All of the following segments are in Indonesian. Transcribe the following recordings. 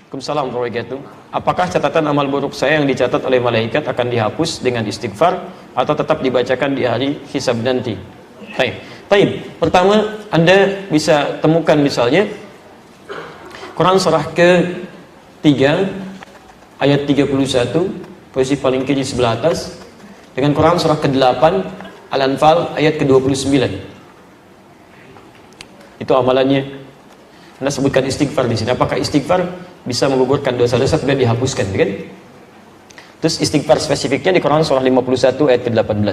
Waalaikumsalam warahmatullahi wabarakatuh. Apakah catatan amal buruk saya yang dicatat oleh malaikat akan dihapus dengan istighfar atau tetap dibacakan di hari hisab nanti? Baik. Pertama, Anda bisa temukan misalnya Quran surah ke-3 ayat 31 posisi paling kiri sebelah atas dengan Quran surah ke-8 Al-Anfal ayat ke-29. Itu amalannya. Anda sebutkan istighfar di sini. Apakah istighfar bisa menggugurkan dosa-dosa dan dihapuskan, kan? Terus istighfar spesifiknya di Quran surah 51 ayat ke-18.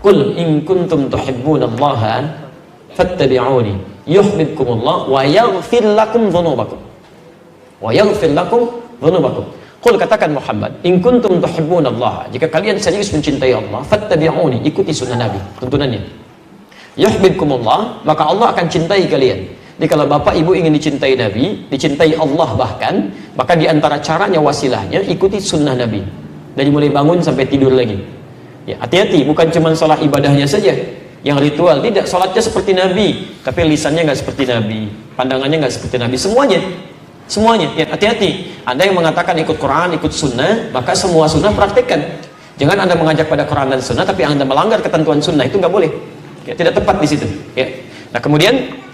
Qul in kuntum tuhibbunallaha fattabi'uni yuhibbukumullah wa yaghfir lakum dhunubakum. Wa yaghfir lakum dhunubakum. Qul, katakan Muhammad, in kuntum tuhibbunallaha, jika kalian serius mencintai Allah, fattabi'uni, ikuti sunnah Nabi, tuntunannya. Yuhibbukumullah, maka Allah akan cintai kalian. Jadi kalau bapak ibu ingin dicintai Nabi, dicintai Allah bahkan, maka diantara caranya, wasilahnya, ikuti sunnah Nabi. Dari mulai bangun sampai tidur lagi. Ya, hati-hati, bukan cuma sholat ibadahnya saja yang ritual, tidak, sholatnya seperti Nabi, tapi lisannya nggak seperti Nabi, pandangannya nggak seperti Nabi, semuanya. Ya, hati-hati. Anda yang mengatakan ikut Quran, ikut sunnah, maka semua sunnah praktekkan. Jangan Anda mengajak pada Quran dan sunnah, tapi Anda melanggar ketentuan sunnah, itu nggak boleh. Ya, tidak tepat di situ. Ya. Nah, kemudian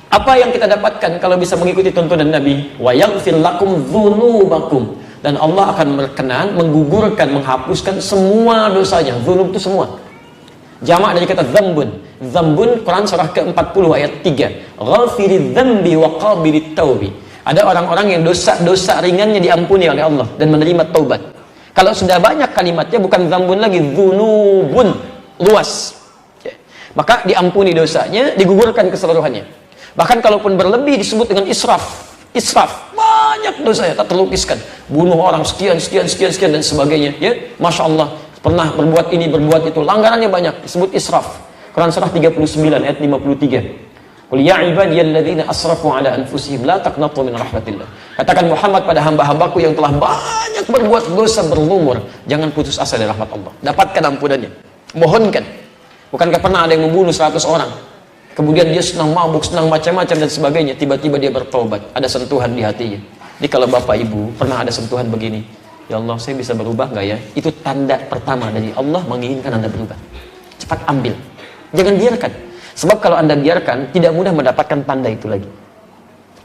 apa yang kita dapatkan kalau bisa mengikuti tuntunan Nabi? Wa yaghfir lakum dzunubakum, dan Allah akan berkenan menggugurkan, menghapuskan semua dosanya. Dzunub itu semua. Jamak dari kata dzambun. Dzambun Quran surah ke-40 ayat 3. Ghafiriz dzambi wa qabilit taubi. Ada orang-orang yang dosa-dosa ringannya diampuni oleh Allah dan menerima taubat. Kalau sudah banyak kalimatnya bukan dzambun lagi, dzunubun, luas. Maka diampuni dosanya, digugurkan keseluruhannya. Bahkan kalaupun berlebih disebut dengan israf, banyak dosanya tak terlukiskan, bunuh orang sekian dan sebagainya, ya, masya Allah, pernah berbuat ini berbuat itu, langgarannya banyak, disebut israf. Quran surah 39 ayat 53. Qul ya ibadiyalladzina asrafu ala anfusihim la taqnatu min rahmatillah. Katakan Muhammad pada hamba-hambaku yang telah banyak berbuat dosa berlumur, jangan putus asa dari rahmat Allah, dapatkan ampunannya, mohonkan. Bukankah pernah ada yang membunuh 100 orang? Kemudian dia senang mabuk, senang macam-macam dan sebagainya. Tiba-tiba dia bertobat. Ada sentuhan di hatinya. Jadi kalau bapak ibu pernah ada sentuhan begini, ya Allah, saya bisa berubah nggak ya? Itu tanda pertama dari Allah menginginkan Anda berubah. Cepat ambil. Jangan biarkan. Sebab kalau Anda biarkan, tidak mudah mendapatkan tanda itu lagi.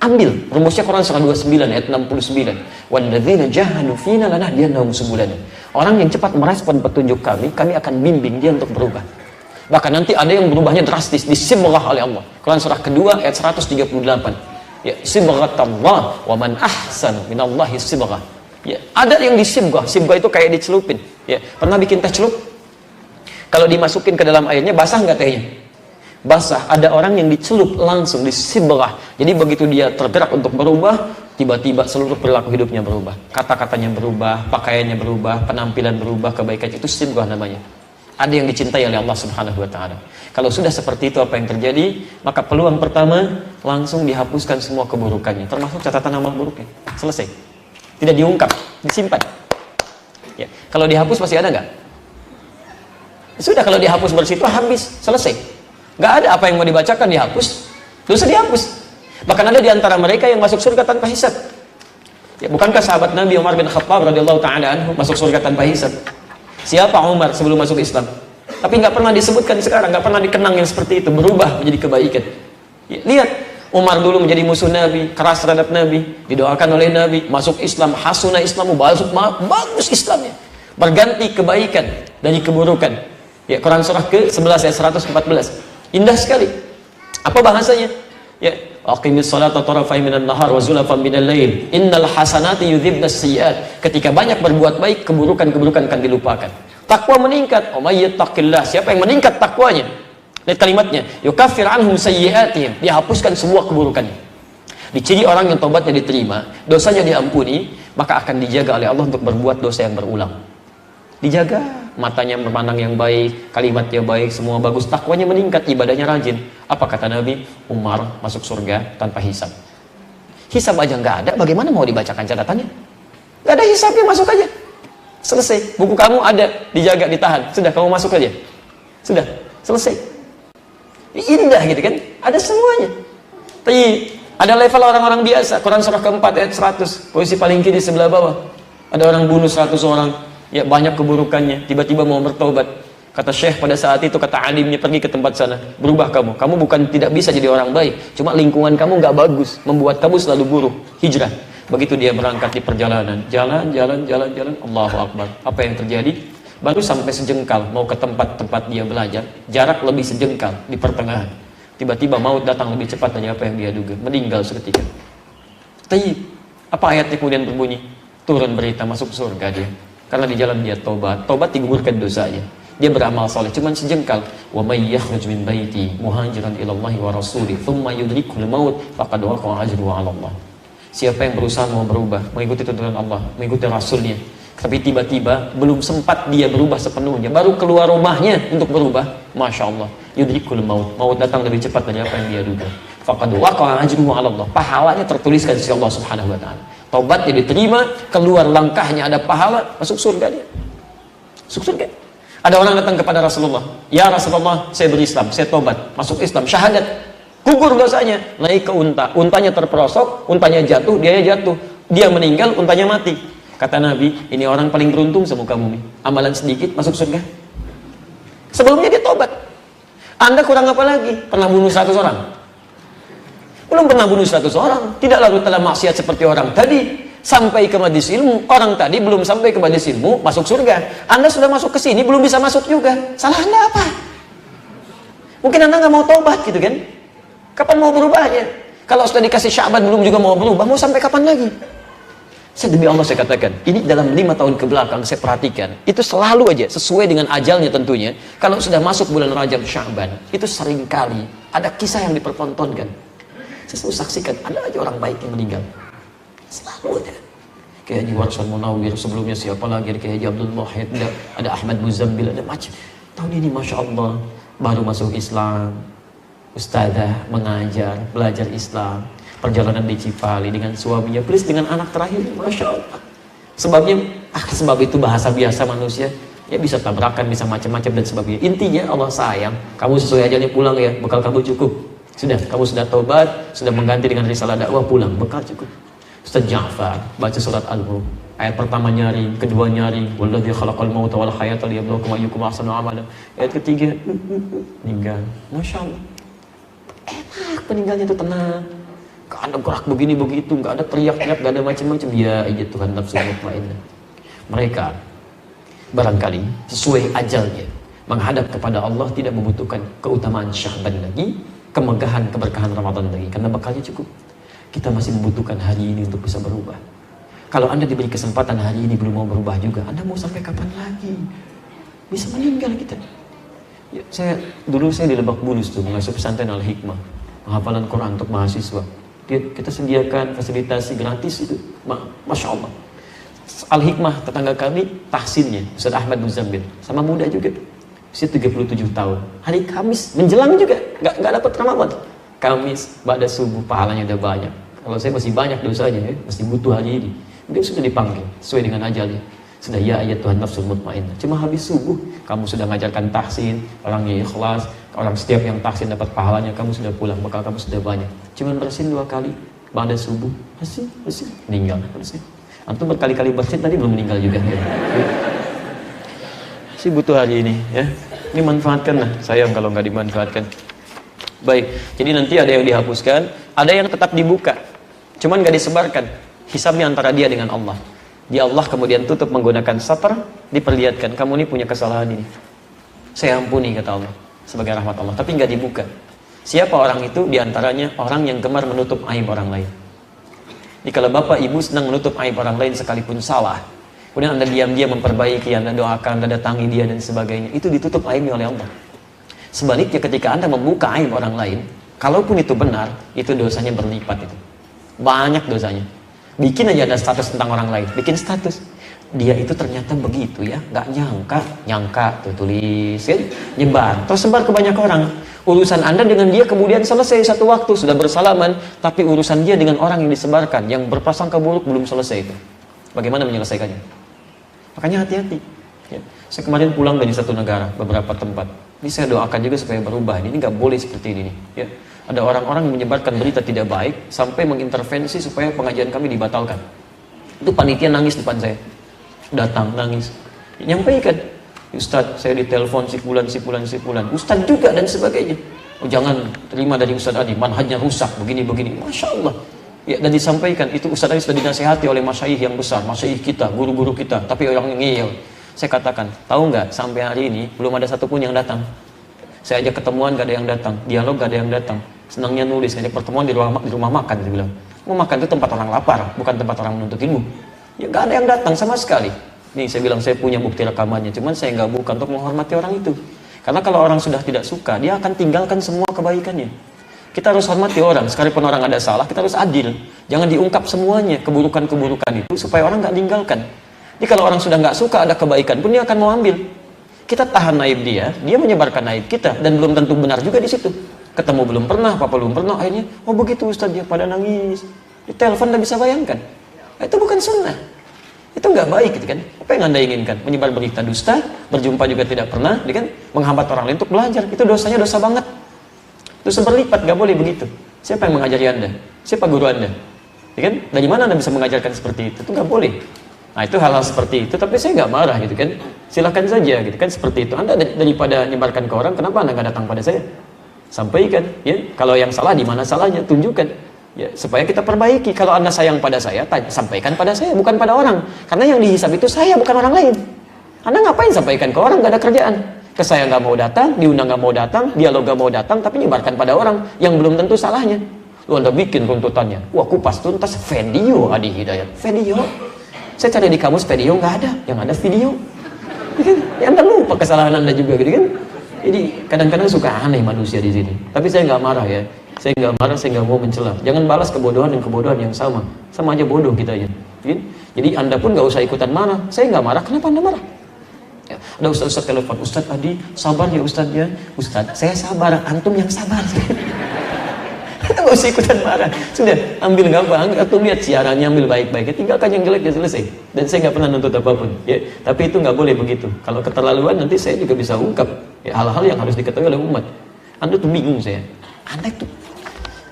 Ambil. Rumusnya Quran surah 29 ayat 69. Walladzina jahadu fina lanahdiyannahum subulana. Orang yang cepat merespon petunjuk kami akan bimbing dia untuk berubah. Bahkan nanti ada yang berubahnya drastis, disibghah oleh Allah. Quran surah kedua ayat 138. Ya, sibghatallah wa man ahsanu minallahi sibghah. Ya, ada yang disibghah. Sibghah itu kayak dicelupin. Ya, pernah bikin teh celup? Kalau dimasukin ke dalam airnya basah nggak tehnya? Basah. Ada orang yang dicelup langsung, disibghah. Jadi begitu dia tergerak untuk berubah, tiba-tiba seluruh perilaku hidupnya berubah. Kata-katanya berubah, pakaiannya berubah, penampilan berubah, kebaikan, itu sibghah namanya. Ada yang dicintai oleh Allah Subhanahu wa ta'ala. Kalau sudah seperti itu, apa yang terjadi? Maka peluang pertama, langsung dihapuskan semua keburukannya, termasuk catatan amal buruknya. Selesai. Tidak diungkap, disimpan. Ya. Kalau dihapus masih ada nggak? Sudah, kalau dihapus bersih itu habis, selesai. Nggak ada apa yang mau dibacakan, dihapus, dosa dihapus. Bahkan ada di antara mereka yang masuk surga tanpa hisab. Ya, bukankah sahabat Nabi Umar bin Khattab radhiyallahu ta'ala anhu masuk surga tanpa hisab? Siapa Umar sebelum masuk Islam? Tapi nggak pernah disebutkan sekarang, nggak pernah dikenang yang seperti itu, berubah menjadi kebaikan. Ya, lihat, Umar dulu menjadi musuh Nabi, keras terhadap Nabi, didoakan oleh Nabi, masuk Islam, hasuna Islamu, bagus Islamnya, berganti kebaikan dari keburukan. Ya, Quran surah ke-11 ayat 114. Indah sekali. Apa bahasanya? Ya, aqimis salata tarafai minan nahar wa zulafan minal lail innal hasanati yudhibnas sayyi'at. Ketika banyak berbuat baik, keburukan-keburukan akan dilupakan. Takwa meningkat. Oh, may yattaqillah, siapa yang meningkat takwanya? Lihat kalimatnya, yukaffir anhum sayyi'atihim, dihapuskan semua keburukannya. Diciri orang yang tobatnya diterima, dosanya diampuni, maka akan dijaga oleh Allah untuk berbuat dosa yang berulang. Dijaga, matanya memandang yang baik, kalimatnya baik, semua bagus, takwanya meningkat, ibadahnya rajin. Apa kata Nabi? Umar masuk surga tanpa hisab. Hisab aja nggak ada, bagaimana mau dibacakan catatannya? Nggak ada hisabnya, masuk aja. Selesai. Buku kamu ada, dijaga, ditahan. Sudah, kamu masuk aja. Sudah, selesai. Indah gitu kan? Ada semuanya. Tapi Ada level orang-orang biasa. Quran surah keempat ayat 100, posisi paling kiri sebelah bawah. Ada orang bunuh 100 orang, ya banyak keburukannya, tiba-tiba mau bertobat. Kata Syekh pada saat itu, kata alimnya, pergi ke tempat sana, berubah kamu bukan tidak bisa jadi orang baik, cuma lingkungan kamu nggak bagus, membuat kamu selalu buruk. Hijrah. Begitu dia berangkat di perjalanan, jalan, Allahu Akbar. Apa yang terjadi? Baru sampai sejengkal mau ke tempat-tempat dia belajar, jarak lebih sejengkal di pertengahan. Tiba-tiba maut datang lebih cepat dari apa yang dia duga, meninggal seketika. Tayyib. Apa ayatnya kemudian berbunyi? Turun berita masuk surga dia. Karena di jalan dia tobat digugurkan dosanya. Dia beramal saleh cuman sejengkal. Wa may yakhruj min baiti muhajiran ila Allah wa rasulih thumma yudrikul maut faqad waqa'a ajruhu 'ala Allah. Siapa yang berusaha mau berubah, mengikuti tuntunan Allah, mengikuti Rasulnya, tapi tiba-tiba belum sempat dia berubah sepenuhnya, baru keluar rumahnya untuk berubah, Masya Allah, yudrikul maut datang lebih cepat dari apa yang dia duga. Faqad waqa'a ajruhu 'ala Allah. Pahalanya tertuliskan di sisi Allah Subhanahu wa taala. Taubatnya diterima, keluar langkahnya ada pahala, masuk surga dia. Masuk surga. Ada orang datang kepada Rasulullah, "Ya Rasulullah, saya berislam, saya tobat, masuk Islam, syahadat." Gugur dosanya, naik ke unta, untanya terperosok, untanya jatuh, dia meninggal, untanya mati. Kata Nabi, ini orang paling beruntung sama kamu nih, amalan sedikit masuk surga. Sebelumnya dia tobat. Anda kurang apa lagi? Pernah bunuh 100 orang? Belum pernah bunuh 100 orang, tidak lalu telah maksiat seperti orang tadi. Sampai ke majelis ilmu, orang tadi belum sampai ke majelis ilmu, masuk surga. Anda sudah masuk ke sini, belum bisa masuk juga. Salah Anda apa? Mungkin Anda nggak mau tobat gitu kan? Kapan mau berubahnya? Kalau sudah dikasih Sya'ban belum juga mau berubah, mau sampai kapan lagi? Saya demi Allah saya katakan, ini dalam 5 tahun ke belakang saya perhatikan, itu selalu aja sesuai dengan ajalnya tentunya. Kalau sudah masuk bulan Rajab Sya'ban, itu sering kali ada kisah yang dipertontonkan. Saya selalu saksikan, ada aja orang baik yang meninggal. Selalu ada. Kayak Haji Warsan Munawir, sebelumnya siapa lagi, kayak Haji Abdul Wahid, ada Ahmad Muzambil, ada macam. Tahun ini Masya Allah baru masuk Islam, ustadzah mengajar, belajar Islam, perjalanan di Cipali dengan suaminya, plus dengan anak terakhir, Masya Allah. Sebabnya, sebab itu bahasa biasa manusia, ya bisa tabrakan, bisa macam-macam dan sebagainya. Intinya Allah sayang, kamu sesuai ajalnya pulang ya, bekal kamu cukup. Sudah, kamu sudah taubat, sudah mengganti dengan risalah dakwah, pulang, bekal cukup. Ustaz Ja'far baca surat Al-Mulk, ayat pertama nyaring, kedua nyaring, walladzi khalaqal mauta wal hayata liyabluwakum ayyukum ahsanu amala. Ayat ketiga meninggal. Masya Allah. Enak meninggalnya itu tenang. Gak ada gerak begini begitu, gak ada teriak-teriak, gak ada macam-macam. Ya iya Tuhan nafsu mutmainnah. Mereka barangkali sesuai ajalnya menghadap kepada Allah, tidak membutuhkan keutamaan Sya'ban lagi, kemegahan keberkahan Ramadan lagi, karena bekalnya cukup. Kita masih membutuhkan hari ini untuk bisa berubah. Kalau Anda diberi kesempatan hari ini belum mau berubah juga, Anda mau sampai kapan lagi? Bisa meninggal kita. Ya, saya di Lebak Bulus tuh mengasuh pesantren Al-Hikmah, penghafalan Quran untuk mahasiswa. Kita sediakan fasilitasi gratis itu, Masya Allah. Al-Hikmah tetangga kami tahsinnya Ustaz Ahmad Muzambil, sama muda juga, usia 37 tahun. Hari Kamis menjelang juga, nggak dapat Ramadan. Kamis, pada subuh, pahalanya udah banyak. Kalau saya masih banyak dosanya, masih butuh hari ini. Dia sudah dipanggil, sesuai dengan ajalnya. Sudah ya ayat Tuhan nafsul mutmainnah. Cuma habis subuh, kamu sudah mengajarkan tahsin, orangnya ikhlas, orang setiap yang tahsin dapat pahalanya, kamu sudah pulang, bakal kamu sudah banyak. Cuma bersin 2 kali, pada subuh, bersin, meninggal, bersin. Antum berkali-kali bersin, tadi belum meninggal juga. Ya. Masih butuh hari ini, ya. Ini manfaatkan lah, sayang kalau nggak dimanfaatkan. Baik, jadi nanti ada yang dihapuskan, ada yang tetap dibuka, cuman nggak disebarkan. Hisabnya antara dia dengan Allah. Dia Allah kemudian tutup menggunakan satar, diperlihatkan, kamu ini punya kesalahan ini, saya ampuni kata Allah sebagai rahmat Allah, tapi nggak dibuka. Siapa orang itu? Diantaranya orang yang gemar menutup aib orang lain. Jadi kalau bapak ibu sedang menutup aib orang lain sekalipun salah, kemudian Anda diam-diam memperbaiki, Anda doakan, Anda datangi dia dan sebagainya, itu ditutup aibnya oleh Allah. Sebaliknya ketika Anda membuka aib orang lain, kalaupun itu benar, itu dosanya berlipat itu. Banyak dosanya. Bikin aja ada status tentang orang lain, bikin status. Dia itu ternyata begitu ya, nggak nyangka tuh tulis kan, nyebar, tersebar ke banyak orang. Urusan Anda dengan dia kemudian selesai satu waktu, sudah bersalaman, tapi urusan dia dengan orang yang disebarkan, yang berprasangka buruk belum selesai itu. Bagaimana menyelesaikannya? Makanya hati-hati. Ya. Saya kemarin pulang dari satu negara, beberapa tempat. Ini saya doakan juga supaya berubah. Ini nggak boleh seperti ini. Ya. Ada orang-orang yang menyebarkan berita tidak baik sampai mengintervensi supaya pengajian kami dibatalkan. Itu panitia nangis depan saya. Datang nangis. Nyampaikan, Ustadz saya ditelepon si fulan. Ustadz juga dan sebagainya. Oh jangan terima dari Ustadz Adi, manhajnya rusak, begini. Masya Allah. Ya, dan disampaikan, itu Ustadz Adi sudah dinasihati oleh masyayikh yang besar, masyayikh kita, guru-guru kita. Tapi orang ngeyel. Saya katakan, tahu nggak sampai hari ini belum ada satupun yang datang. Saya ajak ketemuan gak ada yang datang, dialog gak ada yang datang. Senangnya nulis, ngajak pertemuan di rumah makan, dia bilang. Mau makan itu tempat orang lapar, bukan tempat orang menuntut ilmu. Ya gak ada yang datang sama sekali. Nih saya bilang saya punya bukti rekamannya, cuman saya nggak buka untuk menghormati orang itu. Karena kalau orang sudah tidak suka, dia akan tinggalkan semua kebaikannya. Kita harus hormati orang, sekalipun orang ada salah, kita harus adil. Jangan diungkap semuanya keburukan-keburukan itu supaya orang nggak tinggalkan. Jadi kalau orang sudah nggak suka ada kebaikan pun dia akan mau ambil. Kita tahan naib dia menyebarkan naib kita, dan belum tentu benar juga di situ. Ketemu belum pernah, apa belum pernah, akhirnya, oh begitu Ustaz, dia pada nangis. Di telepon, Anda bisa bayangkan. Itu bukan sunnah. Itu nggak baik, gitu kan? Apa yang Anda inginkan? Menyebar berita dusta, berjumpa juga tidak pernah, kan? Menghambat orang lain untuk belajar. Itu dosanya dosa banget. Dosa berlipat, nggak boleh begitu. Siapa yang mengajari Anda? Siapa guru Anda? Ya kan? Dari mana Anda bisa mengajarkan seperti itu? Itu nggak boleh. Nah itu hal-hal seperti itu, tapi saya nggak marah gitu kan, silahkan saja gitu kan, seperti itu. Anda daripada nyebarkan ke orang, kenapa Anda nggak datang pada saya? Sampaikan, ya. Kalau yang salah di mana salahnya, tunjukkan, ya, supaya kita perbaiki. Kalau Anda sayang pada saya, sampaikan pada saya, bukan pada orang. Karena yang dihisab itu saya, bukan orang lain. Anda ngapain sampaikan ke orang, nggak ada kerjaan. Ke saya nggak mau datang, diundang nggak mau datang, dialog nggak mau datang, tapi nyebarkan pada orang yang belum tentu salahnya. Lu Anda bikin runtutannya, wah kupas tuntas video Adi Hidayat, video. Saya cari di kamus video nggak ada, yang ada video. Ya, Anda lupa kesalahan Anda juga, gitu kan? Jadi kadang-kadang suka aneh manusia di sini. Tapi saya nggak marah ya. Saya nggak marah, saya nggak mau mencela. Jangan balas kebodohan dan kebodohan yang sama. Sama aja bodoh kita ya. Jadi Anda pun nggak usah ikutan marah. Saya nggak marah. Kenapa Anda marah? Ya, ada Ustaz telepon, Ustaz Adi, sabar ya Ustaz ya. Ustaz, saya sabar. Antum yang sabar. Kita nggak usah ikutan marah. Sudah, ambil gampang. Atau lihat siarannya, ambil baik-baik. Tinggalkan yang jelek, ya selesai. Dan saya nggak pernah nuntut apapun. Ya, tapi itu nggak boleh begitu. Kalau keterlaluan nanti saya juga bisa ungkap ya, hal-hal yang harus diketahui oleh umat. Anda tuh bingung saya. Anda itu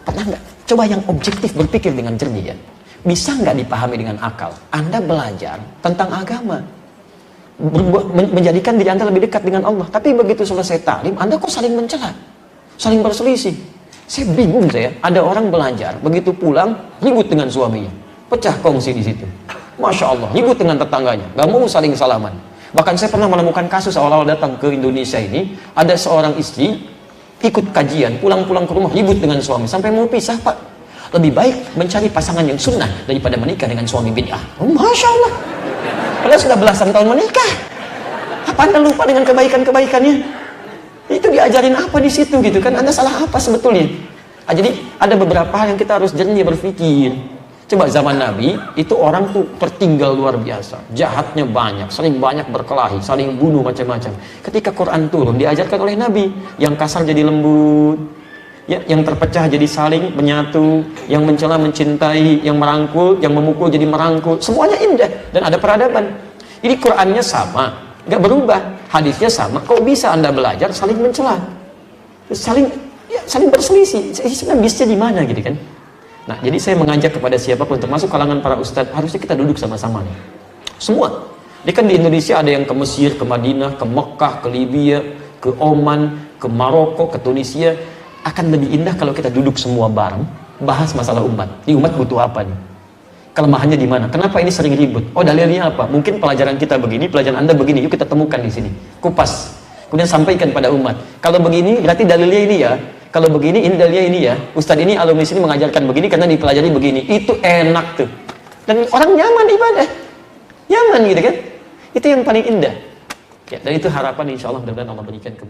pernah nggak coba yang objektif berpikir dengan jernih ya? Bisa nggak dipahami dengan akal? Anda belajar tentang agama, menjadikan diri Anda lebih dekat dengan Allah. Tapi begitu selesai taklim, Anda kok saling mencela, saling berselisih. Saya bingung saya, ada orang belajar, begitu pulang, ribut dengan suaminya. Pecah kongsi di situ. Masya Allah, ribut dengan tetangganya. Gak mau saling salaman. Bahkan saya pernah menemukan kasus awal-awal datang ke Indonesia ini, ada seorang istri, ikut kajian, pulang-pulang ke rumah, ribut dengan suami. Sampai mau pisah, Pak. Lebih baik mencari pasangan yang sunnah, daripada menikah dengan suami bid'ah. Oh, Masya Allah. Padahal sudah belasan tahun menikah. Apa Anda lupa dengan kebaikan-kebaikannya? Itu diajarin apa di situ gitu kan? Anda salah apa sebetulnya? Jadi ada beberapa hal yang kita harus jernih berpikir. Coba zaman Nabi itu orang tuh tertinggal luar biasa, jahatnya banyak, saling banyak berkelahi, saling bunuh macam-macam. Ketika Quran turun diajarkan oleh Nabi, yang kasar jadi lembut, ya, yang terpecah jadi saling menyatu, yang mencela mencintai, yang merangkul, yang memukul jadi merangkul, semuanya indah dan ada peradaban. Jadi Qurannya sama, nggak berubah, hadisnya sama. Kok bisa Anda belajar saling mencela, saling berselisih? Sebenarnya bisnya di mana gitu kan? Nah, jadi saya mengajak kepada siapapun, termasuk kalangan para ustadz, harusnya kita duduk sama-sama nih. Semua. Ini kan di Indonesia ada yang ke Mesir, ke Madinah, ke Mekah, ke Libya, ke Oman, ke Maroko, ke Tunisia. Akan lebih indah kalau kita duduk semua bareng, bahas masalah umat. Di umat butuh apa nih? Kelemahannya di mana? Kenapa ini sering ribut? Oh, dalilnya apa? Mungkin pelajaran kita begini, pelajaran Anda begini. Yuk kita temukan di sini. Kupas. Kemudian sampaikan pada umat. Kalau begini, berarti dalilnya ini ya. Kalau begini, ini dalilnya ini ya. Ustadz ini, alumni sini mengajarkan begini karena dipelajari begini. Itu enak tuh. Dan orang nyaman ibadah. Nyaman gitu kan? Itu yang paling indah. Ya, dan itu harapan insya Allah mudah-mudahan Allah berikan kemudahan.